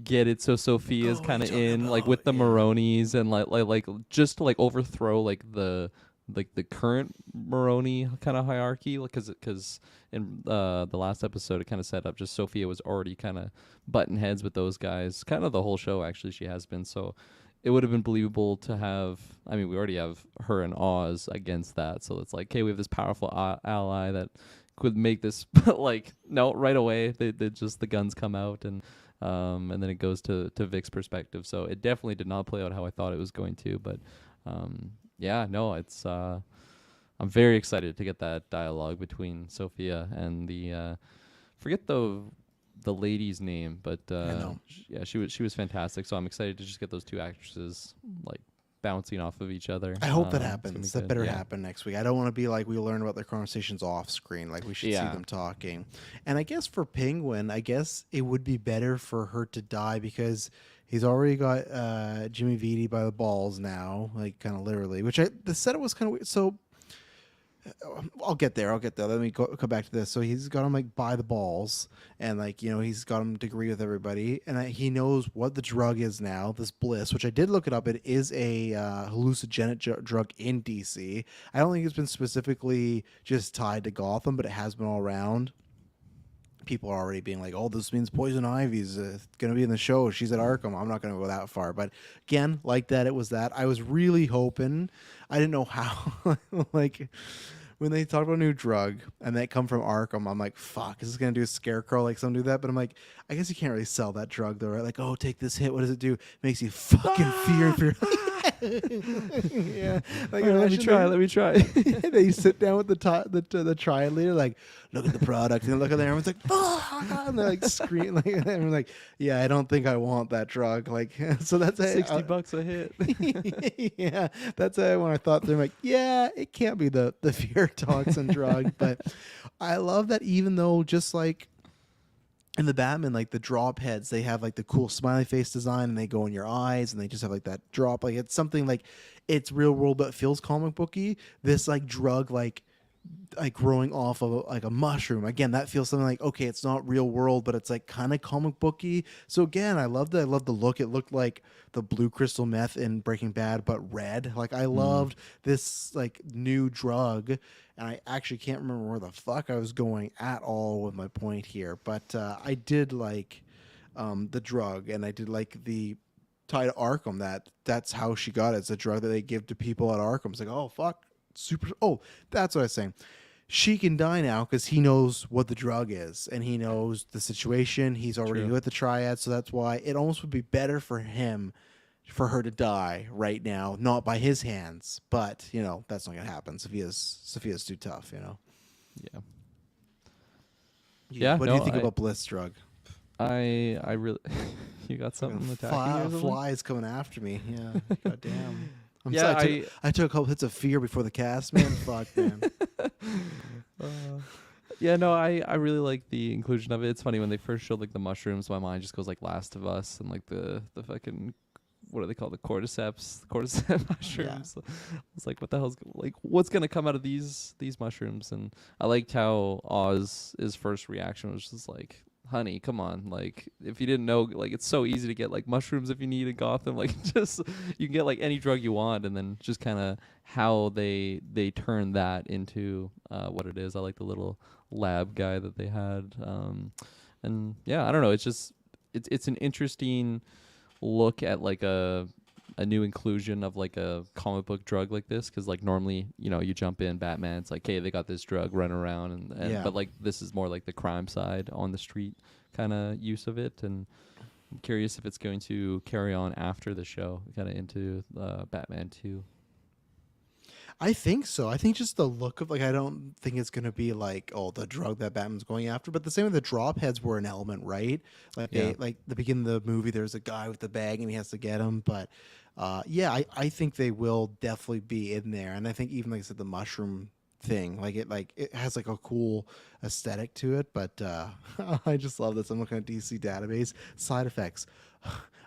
get it so Sophia's Oh, kind of you're talking in like with the about- yeah. Maronis and like just to like overthrow like the like the current Maroni kind of hierarchy, because in the last episode it kind of set up just Sophia was already kind of button heads with those guys, kind of the whole show actually she has been. So it would have been believable to have. I mean, we already have her and Oz against that, so it's like, okay, we have this powerful ally that could make this. But like, no, right away they just the guns come out and then it goes to Vic's perspective. So it definitely did not play out how I thought it was going to. But yeah, no, it's I'm very excited to get that dialogue between Sophia and the forget the lady's name, but know. yeah, she was fantastic. So I'm excited to just get those two actresses like bouncing off of each other. I hope that It's gonna happens. be That good. better Yeah. happen next week. I don't want to be like we learn about their conversations off screen. Like we should see Yeah. them talking. And I guess for Penguin, I guess it would be better for her to die because he's already got Jimmy Vitti by the balls now, like kind of literally. Which the setup was kind of weird. So I'll get there. Let me come back to this. So he's got him like by the balls, and like he's got him to agree with everybody, and he knows what the drug is now. This bliss, which I did look it up, it is a hallucinogenic drug in DC. I don't think it's been specifically just tied to Gotham, but it has been all around. People are already being like, "Oh, this means Poison Ivy's going to be in the show. She's at Arkham." I'm not going to go that far, but again, like that, it was that. I was really hoping. I didn't know how, like when they talk about a new drug and they come from Arkham, I'm like, fuck, is this gonna do a Scarecrow like some do that? But I'm like, I guess you can't really sell that drug though, right? Like, oh, take this hit. What does it do? It makes you fucking fear. Yeah, like Let me try. Let me try. they sit down with the triad leader, like, look at the product, and they look at there, everyone's like, fuck, and they're like screaming, like, and I'm like, yeah, I don't think I want that drug, like, so that's $60 a hit. yeah, that's when I thought they're like, yeah, it can't be the fear toxin drug, but I love that even though just like in the Batman, like the drop heads, they have like the cool smiley face design and they go in your eyes and they just have like that drop. Like it's something like it's real world but feels comic booky. This like drug like growing off of like a mushroom. Again, that feels something like, okay, it's not real world, but it's like kind of comic booky. So again, I love the look. It looked like the blue crystal meth in Breaking Bad, but red. Like I loved this like new drug, and I actually can't remember where the fuck I was going at all with my point here, but I did like the drug, and I did like the tie to Arkham. That's how she got it. It's a drug that they give to people at Arkham. It's like, oh fuck, super. Oh, that's what I was saying. She can die now because he knows what the drug is and he knows the situation. He's already True. with the triad, so that's why it almost would be better for him, for her to die right now, not by his hands. But that's not gonna happen. Sophia's too tough. Yeah. Yeah, What do you no, think about Bliss drug? I really you got something attacking you or something? Flies coming after me. Yeah. God damn. Yeah, I took a couple hits of fear before the cast, man. Fuck, man. Yeah, no, I really like the inclusion of it. It's funny when they first showed like the mushrooms, my mind just goes like Last of Us and like the fucking what are they called, the cordyceps mushrooms. It's like, what the hell's like what's gonna come out of these mushrooms? And I liked how Oz's first reaction was just like, honey, come on, like if you didn't know, like it's so easy to get like mushrooms if you need in Gotham, like just you can get like any drug you want. And then just kind of how they turn that into what it is. I like the little lab guy that they had, and yeah, I don't know, it's just it's an interesting look at like a new inclusion of like a comic book drug like this, because like normally you jump in Batman, it's like, hey, they got this drug running around, and Yeah. but like this is more like the crime side on the street kind of use of it. And I'm curious if it's going to carry on after the show kind of into Batman 2. I think so. I think just the look of, like, I don't think it's gonna be like, oh, the drug that Batman's going after. But the same with the drop heads were an element, right? Like Yeah. like the beginning of the movie, there's a guy with the bag and he has to get him. But yeah, I think they will definitely be in there. And I think even like I said, the mushroom thing, like it has like a cool aesthetic to it. But I just love this. I'm looking at DC database side effects.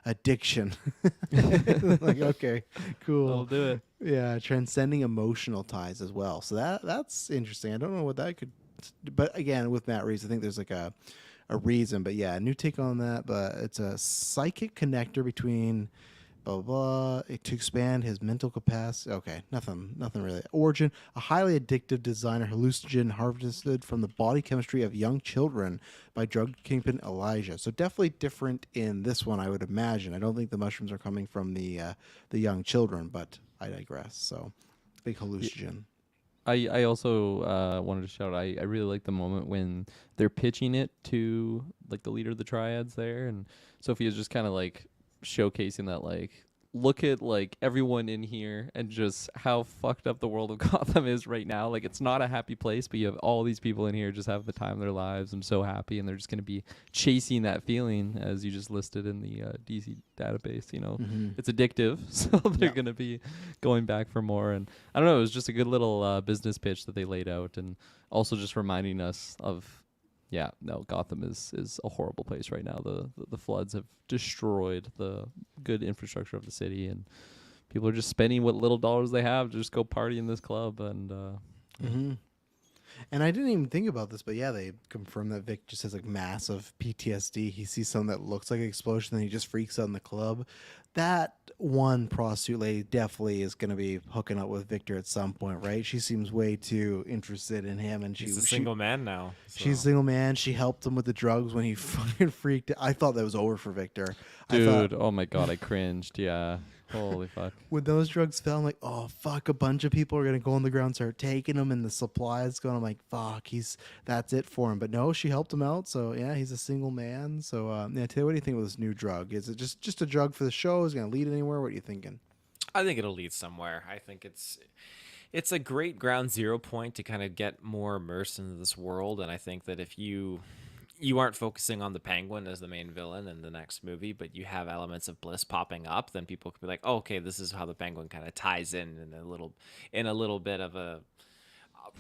Addiction. Like, okay, cool. I'll do it. Yeah, transcending emotional ties as well. So that's interesting. I don't know what that could, but again, with Matt Reeves, I think there's like a reason. But yeah, a new take on that. But it's a psychic connector between blah, blah, blah. To expand his mental capacity. Okay, nothing really. Origin, a highly addictive designer hallucinogen harvested from the body chemistry of young children by drug kingpin Elijah. So definitely different in this one, I would imagine. I don't think the mushrooms are coming from the young children, but I digress. So big hallucinogen. I also wanted to shout. I really like the moment when they're pitching it to like the leader of the triads there, and Sophia's just kind of like showcasing that like look at like everyone in here and just how fucked up the world of Gotham is right now. Like it's not a happy place, but you have all these people in here just have the time of their lives and so happy, and they're just gonna be chasing that feeling as you just listed in the DC database. You know, it's addictive, so they're gonna be going back for more. And I don't know, it was just a good little business pitch that they laid out, and also just reminding us of, yeah, no, Gotham is a horrible place right now. The floods have destroyed the good infrastructure of the city, and people are just spending what little dollars they have to just go party in this club. And And I didn't even think about this, but yeah, they confirmed that Vic just has like massive PTSD. He sees something that looks like an explosion, and he just freaks out in the club. That one prostitute lady definitely is going to be hooking up with Victor at some point, right? She seems way too interested in him, and He's a single man now. So. She's a single man. She helped him with the drugs when he fucking freaked out. I thought that was over for Victor. dude, oh my god, I cringed. Yeah, holy fuck. When those drugs fell, I'm like, oh fuck, a bunch of people are gonna go on the ground, start taking them, and the supply is going. I'm like, fuck, that's it for him. But no, she helped him out. So yeah, he's a single man. So yeah, Taylor, what do you think of this new drug? Is it just a drug for the show? Is it gonna lead anywhere? What are you thinking? I think it'll lead somewhere. I think it's a great ground zero point to kind of get more immersed into this world. And I think that if you aren't focusing on the Penguin as the main villain in the next movie, but you have elements of Bliss popping up, then people could be like, oh, okay, this is how the Penguin kind of ties in a little bit of a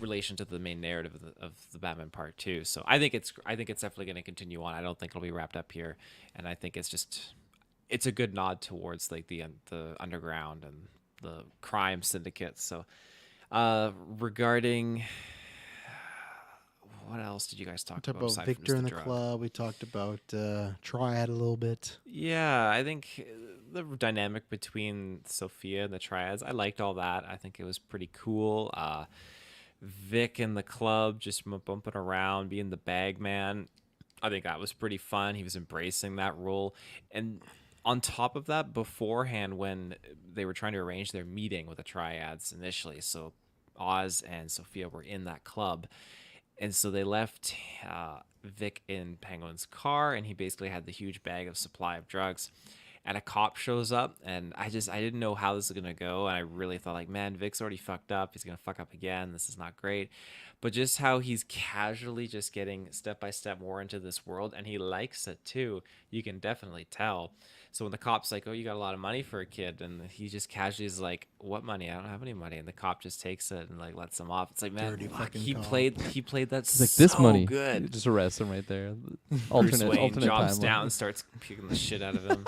relation to the main narrative of the Batman Part 2. So I think it's definitely going to continue on. I don't think it'll be wrapped up here, and I think it's a good nod towards like the underground and the crime syndicates. So regarding what else did you guys talk Talked about? about Victor in the club. We talked about Triad a little bit. Yeah, I think the dynamic between Sophia and the Triads, I liked all that. I think it was pretty cool. Vic in the club, just bumping around, being the bag man. I think that was pretty fun. He was embracing that role. And on top of that, beforehand, when they were trying to arrange their meeting with the Triads initially, so Oz and Sophia were in that club. And so they left Vic in Penguin's car, and he basically had the huge bag of supply of drugs. And a cop shows up, and I didn't know how this was gonna go, and I really thought like, man, Vic's already fucked up. He's gonna fuck up again. This is not great. But just how he's casually just getting step by step more into this world, and he likes it too. You can definitely tell. So when the cop's like, "Oh, you got a lot of money for a kid," and he just casually is like, "What money? I don't have any money." And the cop just takes it and like lets him off. It's like, man, Dirty fuck, fucking he cop. played that It's like so this money. good. Just arrest him right there. Bruce alternate Wayne alternate jumps timeline. down and starts kicking the shit out of him.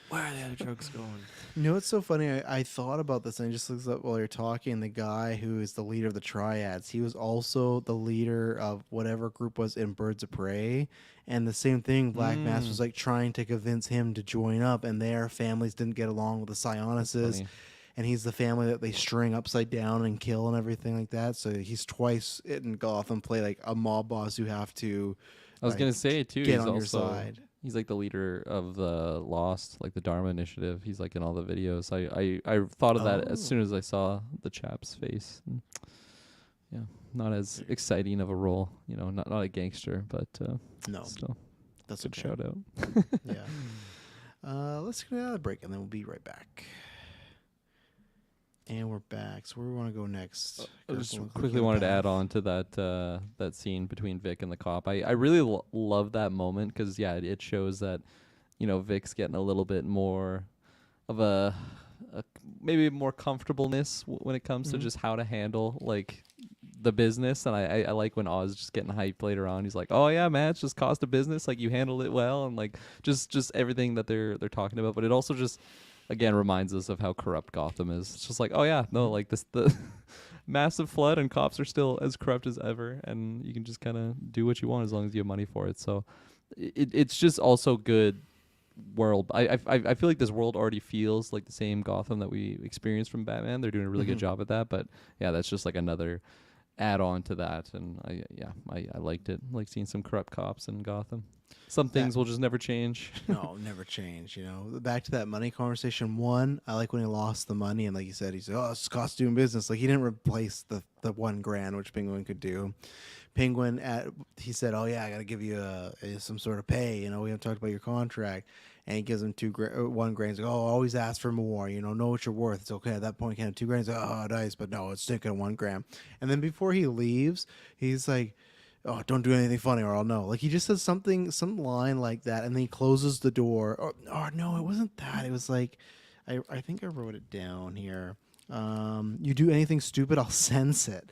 Where are the other drugs going? You know what's so funny? I thought about this and I just looked up while you're talking. The guy who is the leader of the Triads, he was also the leader of whatever group was in Birds of Prey. And the same thing, Black Mass was like trying to convince him to join up, and their families didn't get along with the Psionices. funny. And he's the family that they string upside down and kill and everything like that. So he's twice in Gotham, play like a mob boss who have to I was like, gonna say too. get He's on your also side. he's like the leader of the Lost, like the Dharma Initiative. He's like in all the videos. I thought of that as soon as I saw the chap's face. And yeah, not as exciting of a role, you know, not a gangster, but No, still that's good okay. shout out. Yeah. Let's get out of the break and then we'll be right back. And we're back. So where do we want to go next? I just Go quickly down wanted to path. add on to that scene between Vic and the cop. I really love that moment because yeah, it shows that, you know, Vic's getting a little bit more of a maybe more comfortableness when it comes to just how to handle like the business. And I like when Oz is just getting hyped later on. He's like, oh yeah, man, it's just cost of business. Like you handled it well, and like just everything that they're talking about. But it also just again reminds us of how corrupt Gotham is. It's just like, oh yeah, no, like the massive flood and cops are still as corrupt as ever, and you can just kind of do what you want as long as you have money for it. So it's just also good world. I feel like this world already feels like the same Gotham that we experienced from Batman. They're doing a really good job at that. But yeah, that's just like another add on to that. And I liked it. Like seeing some corrupt cops in Gotham. Some That things will just never change. no, never change. You know, back to that money conversation. One, I like when he lost the money, and like you said, he said, "Oh, it's cost doing business." Like he didn't replace the 1 grand, which Penguin could do. Penguin he said, "Oh yeah, I got to give you some sort of pay. You know, we haven't talked about your contract." And he gives him 1 grand. He's like, "Oh, always ask for more. You know what you're worth. It's okay." At that point, he had 2 grand. He's like, "Oh, nice, but no, it's sticking 1 gram." And then before he leaves, he's like, "Oh, don't do anything funny or I'll know." Like he just says some line like that, and then he closes the door. Or no, it wasn't that. It was like, I think I wrote it down here. You do anything stupid, I'll sense it.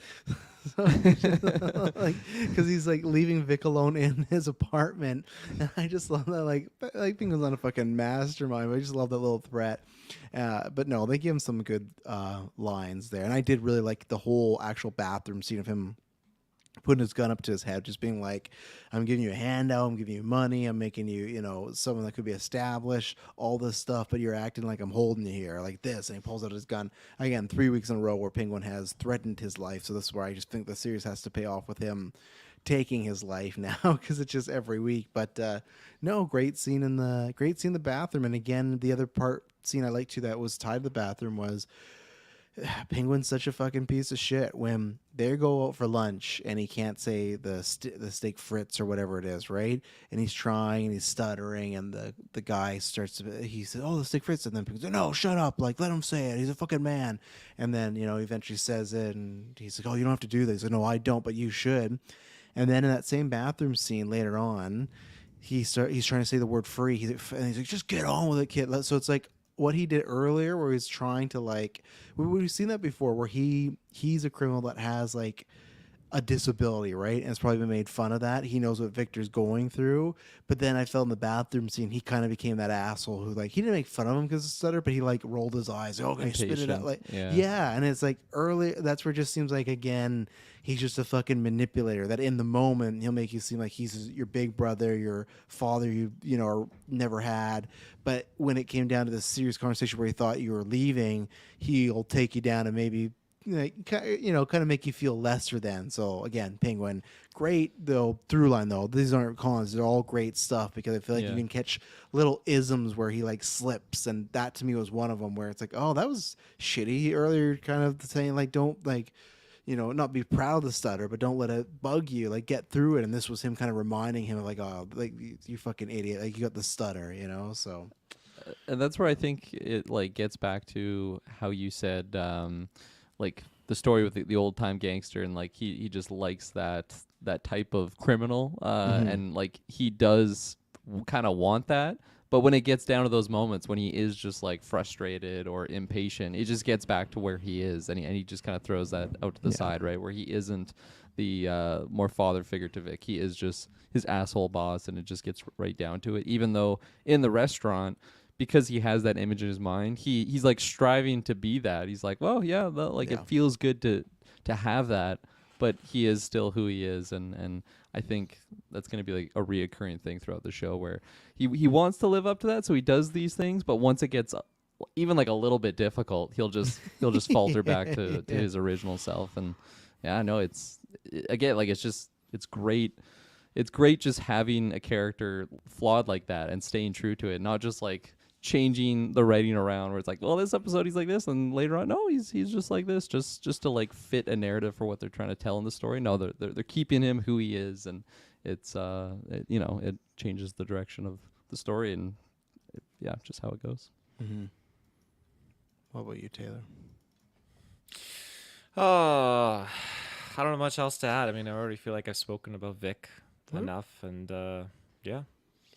Like, because he's like leaving Vic alone in his apartment, and I just love that. Like Penguin's not a fucking mastermind, but I just love that little threat. But no, they give him some good lines there, and I did really like the whole actual bathroom scene of him putting his gun up to his head, just being like, "I'm giving you a handout, I'm giving you money, I'm making you, someone that could be established, all this stuff, but you're acting like I'm holding you here, like this." And he pulls out his gun. Again, 3 weeks in a row where Penguin has threatened his life. So this is where I just think the series has to pay off with him taking his life now, because it's just every week. But no, great scene in the bathroom. And again, the other scene I liked too that was tied to the bathroom was Penguin's such a fucking piece of shit when they go out for lunch and he can't say the steak fritz or whatever it is, right? And he's trying and he's stuttering, and the guy he says, "Oh, the steak fritz," and then Penguin's like, "No, shut up! Like, let him say it. He's a fucking man." And then he eventually says it, and he's like, "Oh, you don't have to do this." He's like, "No, I don't, but you should." And then in that same bathroom scene later on, he's trying to say the word free. And he's like, "Just get on with it, kid." So it's like what he did earlier, where he's trying to like, we've seen that before, where he's a criminal that has like a disability, right? And it's probably been made fun of that. He knows what Victor's going through. But then I felt in the bathroom scene, he kind of became that asshole who, like, he didn't make fun of him because of stutter, but he like rolled his eyes. Okay, spit it out. Impatient. Like, Yeah. yeah. And it's like early, that's where it just seems like, again, he's just a fucking manipulator that in the moment he'll make you seem like he's your big brother, your father are never had. But when it came down to this serious conversation where he thought you were leaving, he'll take you down and maybe kind of make you feel lesser than. So again, Penguin, great though through line though. These aren't cons; they're all great stuff because I feel like you can catch little isms where he like slips, and that to me was one of them where it's like, oh, that was shitty earlier, kind of saying like, don't like. Not be proud of the stutter, but don't let it bug you. Like, get through it. And this was him kind of reminding him of like, oh, like you fucking idiot. Like, you got the stutter, So And that's where I think it like gets back to how you said like the story with the old time gangster, and like he just likes that type of criminal and like he does kind of want that. But when it gets down to those moments when he is just like frustrated or impatient, it just gets back to where he is, and he just kind of throws that out to the side, right? Where he isn't the more father figure to Vic. He is just his asshole boss, and it just gets right down to it. Even though in the restaurant, because he has that image in his mind, he's like striving to be that. He's like, well, yeah, it feels good to have that, but he is still who he is, and I think that's going to be like a reoccurring thing throughout the show where he wants to live up to that, so he does these things, but once it gets even like a little bit difficult, he'll just falter back to his original self. And yeah, no, again, like it's great. It's great just having a character flawed like that and staying true to it, not just like changing the writing around where it's like, well, this episode he's like this, and later on, no, he's just like this, just to like fit a narrative for what they're trying to tell in the story. No, they're keeping him who he is, and it's it changes the direction of the story, and just how it goes. Mm-hmm. What about you, Taylor? Oh, I don't know much else to add. I mean, I already feel like I've spoken about Vic enough, and yeah.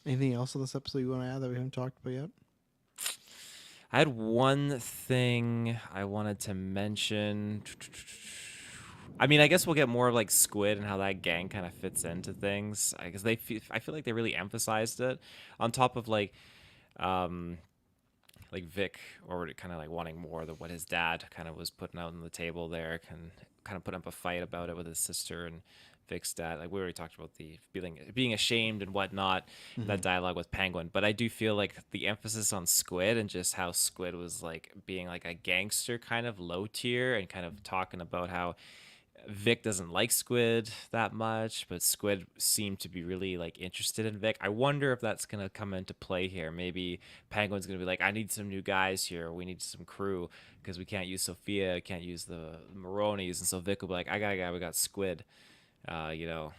Anything else on this episode you want to add that we haven't talked about yet? I had one thing I wanted to mention. I mean, I guess we'll get more of like Squid and how that gang kind of fits into things. I guess I feel like they really emphasized it on top of like Vic already kind of like wanting more than what his dad kind of was putting out on the table there, kind of put up a fight about it with his sister, and Vic's dad. Like we already talked about the being ashamed and whatnot, and Mm-hmm. that dialogue with Penguin. But I do feel like the emphasis on Squid and just how Squid was like being like a gangster kind of low tier and kind of talking about how Vic doesn't like Squid that much, but Squid seemed to be really like interested in Vic. I wonder if that's gonna come into play here. Maybe Penguin's gonna be like, I need some new guys here. We need some crew because we can't use Sophia, can't use the Maronis, and so Vic will be like, I got a guy. We got Squid. You know,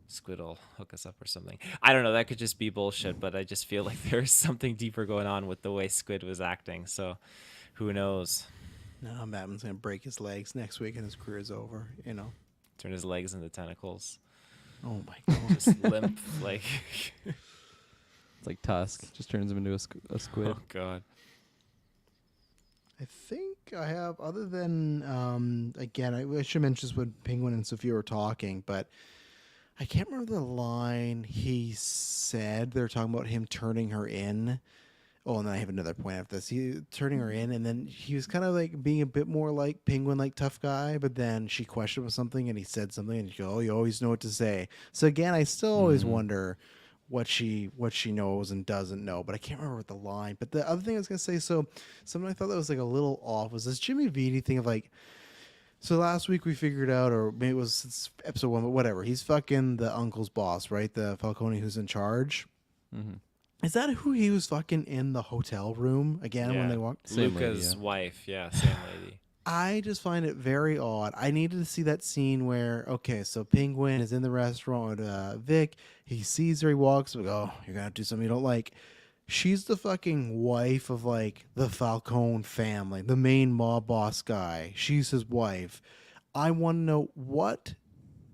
Squid will hook us up or something. I don't know. That could just be bullshit, but I just feel like there's something deeper going on with the way Squid was acting. So who knows? No, Batman's gonna break his legs next week and his career's over. You know. Turn his legs into tentacles. Oh my god. Just limp like. It's like Tusk. Just turns him into a squid. Oh god. I think I have, other than again, I should mention this when Penguin and Sophia were talking, but I can't remember the line he said. They're talking about him turning her in. Oh, and then I have another point after this. He turning her in, and then he was kind of like being a bit more like Penguin, like tough guy. But then she questioned him something, and he said something, and you go, "Oh, you always know what to say." So again, I still always wonder what she knows and doesn't know. But I can't remember what the line. But the other thing I was gonna say, so something I thought that was like a little off was this Jimmy Vitti thing of like. So last week we figured out, or maybe it was since episode 1, but whatever. He's fucking the uncle's boss, right? The Falcone who's in charge. Mm-hmm. Is that who he was fucking in the hotel room again when they walked? Same lady, Luca's yeah. wife. Yeah, same lady. I just find it very odd. I needed to see that scene where, okay, so Penguin is in the restaurant with Vic. He sees her, he walks, we go, oh, you're going to do something you don't like. She's the fucking wife of, like, the Falcone family, the main mob boss guy. She's his wife. I want to know, what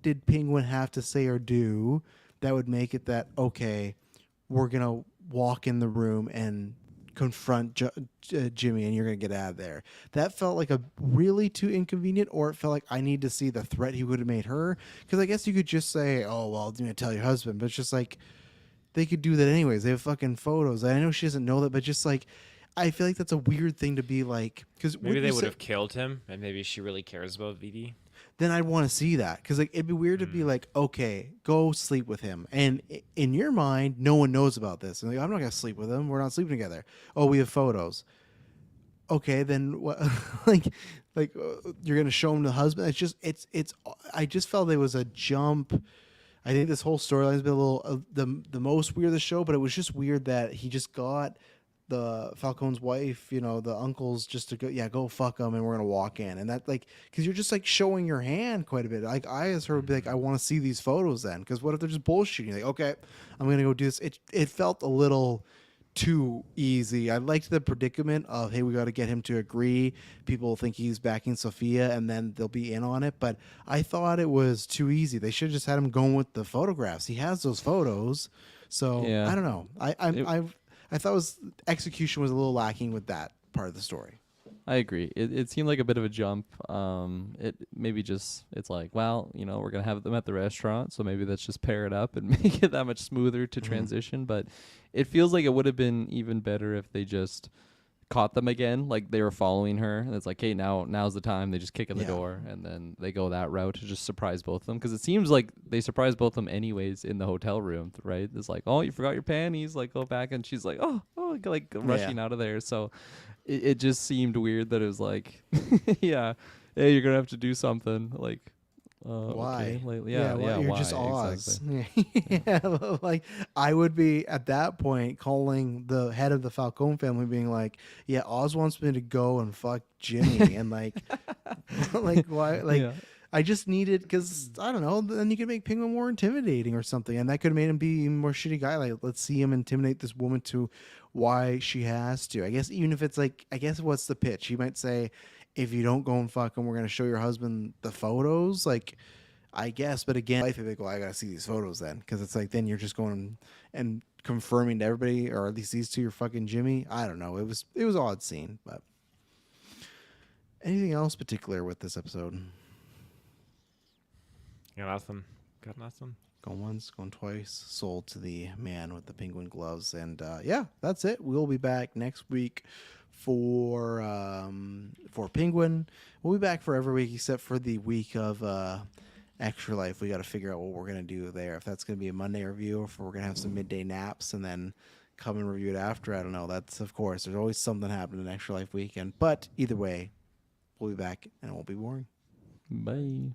did Penguin have to say or do that would make it that, okay, we're going to walk in the room and confront Jimmy and you're going to get out of there. That felt like a really too inconvenient, or it felt like I need to see the threat he would have made her. Because I guess you could just say, oh, well, I'm going to tell your husband. But it's just like, they could do that anyways. They have fucking photos. I know she doesn't know that, but just like, I feel like that's a weird thing to be like. Because Maybe they would have killed him, and maybe she really cares about VD. then I'd want to see that, because like it'd be weird to be like, okay, go sleep with him, and in your mind, no one knows about this, and like, I'm not gonna sleep with him. We're not sleeping together. Oh, we have photos. Okay, then what? You're gonna show him the husband? It's. I just felt there was a jump. I think this whole storyline's been a little the most weird of the show, but it was just weird that he just got the Falcone's wife, you know, the uncles, just to go fuck them, and we're gonna walk in, and that, like, because you're just like showing your hand quite a bit. Like, I as her would be like, I want to see these photos then, because what if they're just bullshitting? Like, okay, I'm gonna go do this. It felt a little too easy. I liked the predicament of, hey, we got to get him to agree. People think he's backing Sophia, and then they'll be in on it. But I thought it was too easy. They should have just had him going with the photographs. He has those photos, so Yeah. I don't know. I thought execution was a little lacking with that part of the story. I agree. It seemed like a bit of a jump. It maybe it's like, well, we're gonna have them at the restaurant, so maybe let's just pair it up and make it that much smoother to transition. But it feels like it would have been even better if they just caught them again, like they were following her, and it's like, hey, now's the time. They just kick in the door, and then they go that route to just surprise both of them, because it seems like they surprise both of them anyways in the hotel room, right? It's like, oh, you forgot your panties, like go back, and she's like, oh, like rushing out of there. So it just seemed weird that it was like, yeah, hey, you're gonna have to do something, like. Why? Okay. Like, You're why? just Oz. Exactly. Yeah, like I would be at that point calling the head of the Falcone family, being like, "Yeah, Oz wants me to go and fuck Jimmy," and like, like why? Like, Yeah. I just needed, because I don't know. Then you could make Penguin more intimidating or something, and that could have made him be even more shitty guy. Like, let's see him intimidate this woman to why she has to. I guess even if it's like, I guess what's the pitch? He might say, if you don't go and fuck him, we're gonna show your husband the photos. Like, I guess, but again, I think, well, I gotta see these photos then, because it's like then you're just going and confirming to everybody, or at least these two, you're fucking Jimmy. I don't know. It was odd scene, but anything else particular with this episode? Got nothing. Going once, going twice. Sold to the man with the penguin gloves, and yeah, that's it. We'll be back next week for Penguin. We'll be back for every week except for the week of Extra Life, we got to figure out what we're going to do there. If that's going to be a Monday review, or if we're going to have some midday naps and then come and review it after, I don't know. That's, of course, there's always something happening in Extra Life weekend. But either way, we'll be back and it won't be boring. Bye.